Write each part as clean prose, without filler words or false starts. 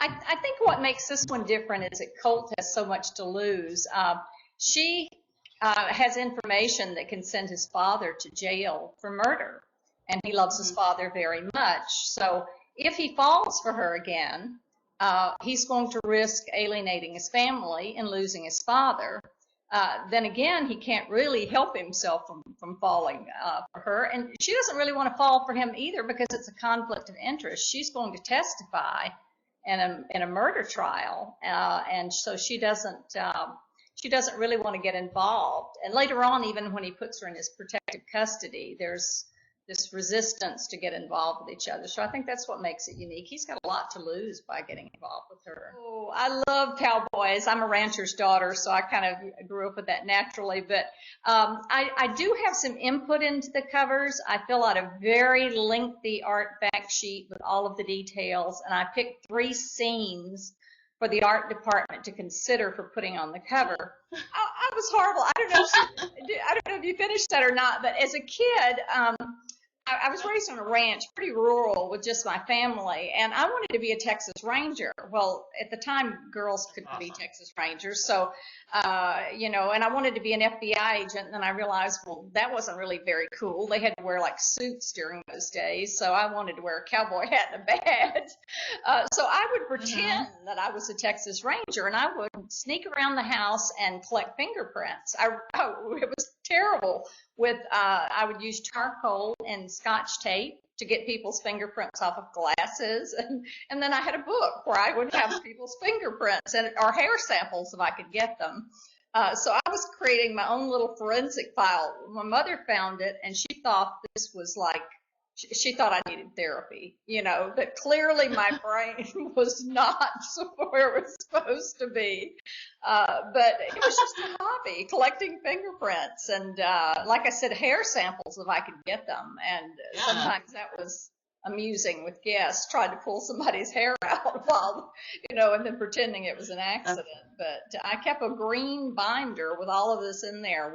I think what makes this one different is that Colt has so much to lose. She has information that can send his father to jail for murder, and he loves his father very much. So if he falls for her again, he's going to risk alienating his family and losing his father. Then again, he can't really help himself from falling for her. And she doesn't really want to fall for him either because it's a conflict of interest. She's going to testify in a murder trial, and so she doesn't really want to get involved. And later on, even when he puts her in his protective custody, there's this resistance to get involved with each other. So I think that's what makes it unique. He's got a lot to lose by getting involved with her. Oh, I love cowboys. I'm a rancher's daughter, so I kind of grew up with that naturally. But I do have some input into the covers. I fill out a very lengthy art fact sheet with all of the details, and I picked 3 scenes for the art department to consider for putting on the cover. I was horrible. I don't know if you finished that or not, but as a kid, I was raised on a ranch, pretty rural, with just my family, and I wanted to be a Texas Ranger. Well, at the time, girls couldn't be Texas Rangers, so, and I wanted to be an FBI agent, and then I realized, well, that wasn't really very cool. They had to wear, like, suits during those days, so I wanted to wear a cowboy hat and a badge. So I would pretend that I was a Texas Ranger, and I would sneak around the house and collect fingerprints. It was terrible. I would use charcoal and Scotch tape to get people's fingerprints off of glasses, and then I had a book where I would have people's fingerprints or hair samples if I could get them. So I was creating my own little forensic file. My mother found it, and she thought this was like, she thought I needed therapy, but clearly my brain was not where it was supposed to be. But it was just a hobby, collecting fingerprints and, like I said, hair samples if I could get them. And sometimes that was amusing with guests, trying to pull somebody's hair out while, and then pretending it was an accident. But I kept a green binder with all of this in there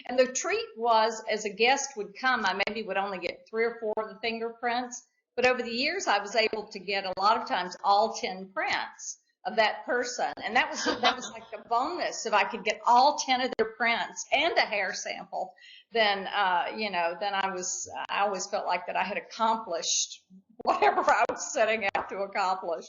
and the treat was, as a guest would come, I maybe would only get 3 or 4 of the fingerprints, but over the years I was able to get a lot of times all 10 prints of that person, and that was like the bonus. If I could get all 10 of their prints and a hair sample, then then I always felt like that I had accomplished whatever I was setting out to accomplish.